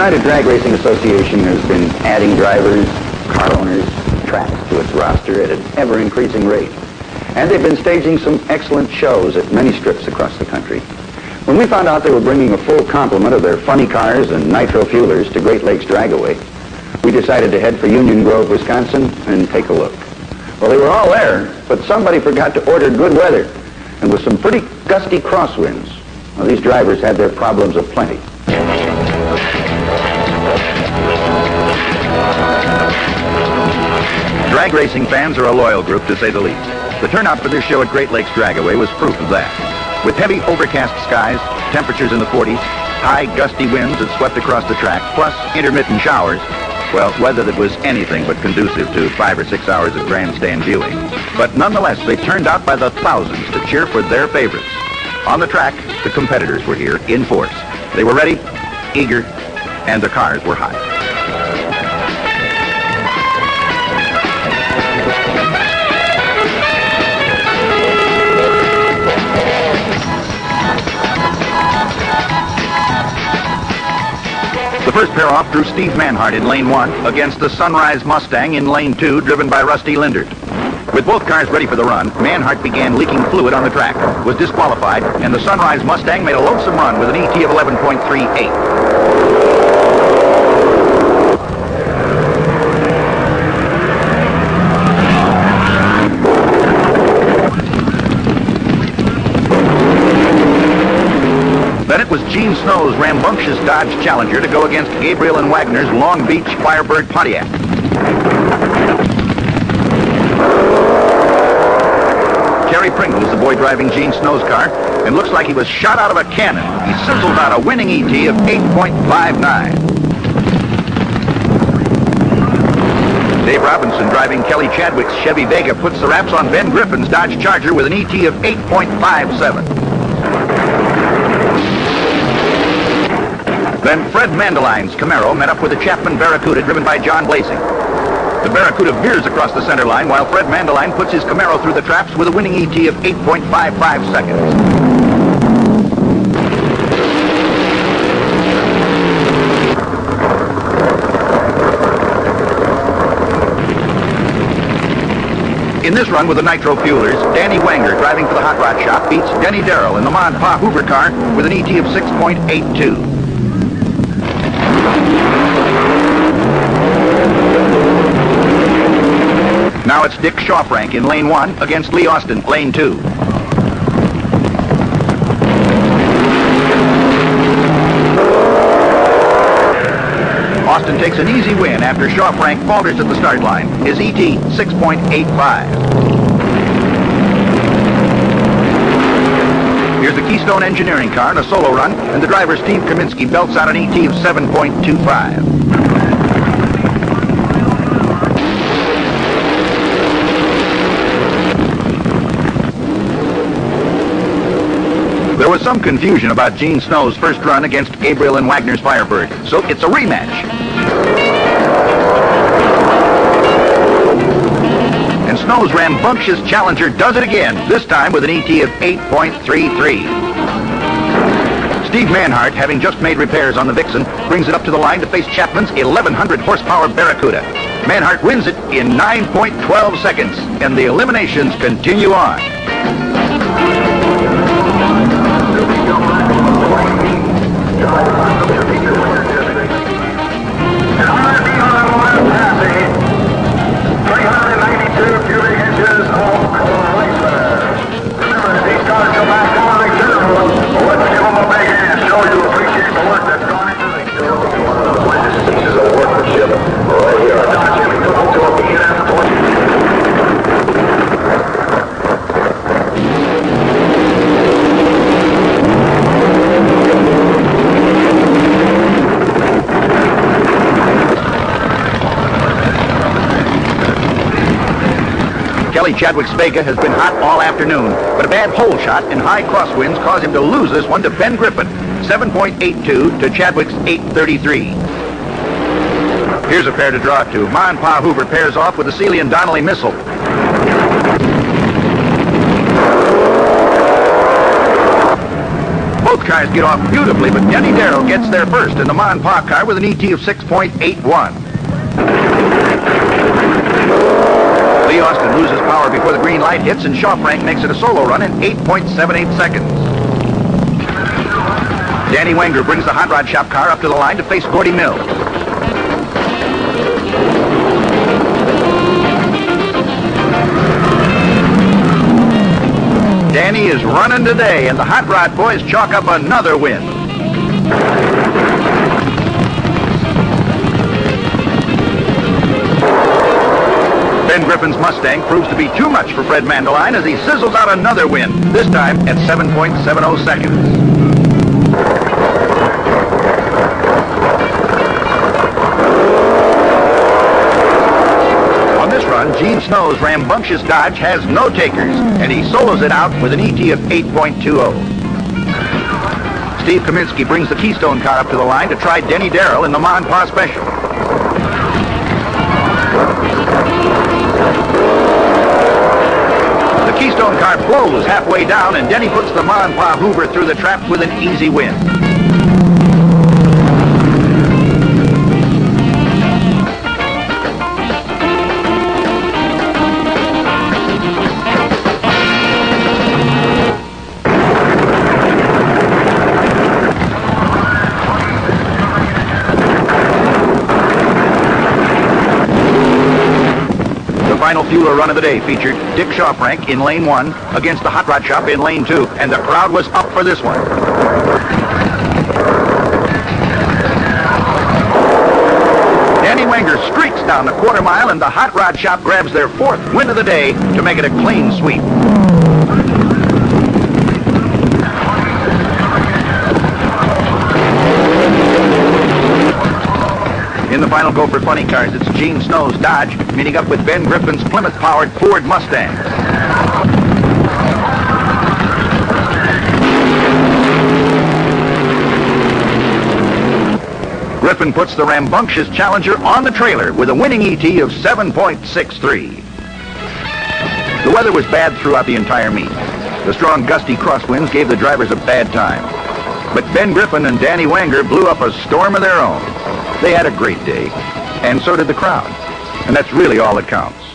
United Drag Racing Association has been adding drivers, car owners, tracks to its roster at an ever-increasing rate. And they've been staging some excellent shows at many strips across the country. When we found out they were bringing a full complement of their funny cars and nitro fuelers to Great Lakes Dragaway, we decided to head for Union Grove, Wisconsin, and take a look. Well, they were all there, but somebody forgot to order good weather, and with some pretty gusty crosswinds, well, these drivers had their problems aplenty. Drag racing fans are a loyal group, to say the least. The turnout for this show at Great Lakes Dragaway was proof of that. With heavy overcast skies, temperatures in the 40s, high gusty winds that swept across the track, plus intermittent showers, well, weather that was anything but conducive to 5 or 6 hours of grandstand viewing. But nonetheless, they turned out by the thousands to cheer for their favorites. On the track, the competitors were here in force. They were ready, eager, and the cars were hot. The first pair off drew Steve Manhart in lane 1 against the Sunrise Mustang in lane 2, driven by Rusty Lindert. With both cars ready for the run, Manhart began leaking fluid on the track, was disqualified, and the Sunrise Mustang made a lonesome run with an ET of 11.38. Then it was Gene Snow's rambunctious Dodge Challenger to go against Gabriel and Wagner's Long Beach Firebird Pontiac. Kerry Pringle's the boy driving Gene Snow's car, and looks like he was shot out of a cannon. He sizzled out a winning ET of 8.59. Dave Robinson driving Kelly Chadwick's Chevy Vega puts the wraps on Ben Griffin's Dodge Charger with an ET of 8.57. Then Fred Mandeline's Camaro met up with a Chapman Barracuda driven by John Blasing. The Barracuda veers across the center line while Fred Mandeline puts his Camaro through the traps with a winning ET of 8.55 seconds. In this run with the nitro fuelers, Danny Wanger driving for the Hot Rod Shop beats Denny Darrell in the Mod Pa Hoover car with an ET of 6.82. Now it's Dick Shawfrank in lane 1 against Lee Austin, lane 2. Austin takes an easy win after Shawfrank falters at the start line. His ET, 6.85. Here's the Keystone Engineering car in a solo run, and the driver Steve Kaminsky belts out an ET of 7.25. There was some confusion about Gene Snow's first run against Gabriel and Wagner's Firebird, so it's a rematch. And Snow's rambunctious Challenger does it again, this time with an ET of 8.33. Steve Manhart, having just made repairs on the Vixen, brings it up to the line to face Chapman's 1,100 horsepower Barracuda. Manhart wins it in 9.12 seconds, and the eliminations continue on. Kelly Chadwick's Vega has been hot all afternoon, but a bad hole shot and high crosswinds caused him to lose this one to Ben Griffin, 7.82 to Chadwick's 8.33. Here's a pair to draw to. Ma and Pa Hoover pairs off with the Seeley and Donnelly Missile. Both cars get off beautifully, but Denny Darrell gets there first in the Ma and Pa car with an ET of 6.81. Lee Austin loses power before the green light hits, and Shaw Frank makes it a solo run in 8.78 seconds. Danny Wenger brings the Hot Rod Shop car up to the line to face Gordy Mills. Danny is running today, and the Hot Rod boys chalk up another win. Ben Griffin's Mustang proves to be too much for Fred Mandeline as he sizzles out another win, this time at 7.70 seconds. On this run, Gene Snow's rambunctious Dodge has no takers, and he solos it out with an ET of 8.20. Steve Kaminsky brings the Keystone car up to the line to try Denny Darrell in the Ma and Pa Special. The Keystone car blows halfway down, and Denny puts the Ma and Pa Hoover through the trap with an easy win. Final fueler run of the day featured Dick Shawfrank in lane 1 against the Hot Rod Shop in lane 2, and the crowd was up for this one. Danny Wenger streaks down the quarter mile, and the Hot Rod Shop grabs their 4th win of the day to make it a clean sweep. In the final go for funny cars, it's Gene Snow's Dodge meeting up with Ben Griffin's Plymouth-powered Ford Mustang. Griffin puts the rambunctious Challenger on the trailer with a winning ET of 7.63. The weather was bad throughout the entire meet. The strong gusty crosswinds gave the drivers a bad time. But Ben Griffin and Danny Wenger blew up a storm of their own. They had a great day, and so did the crowd. And that's really all that counts.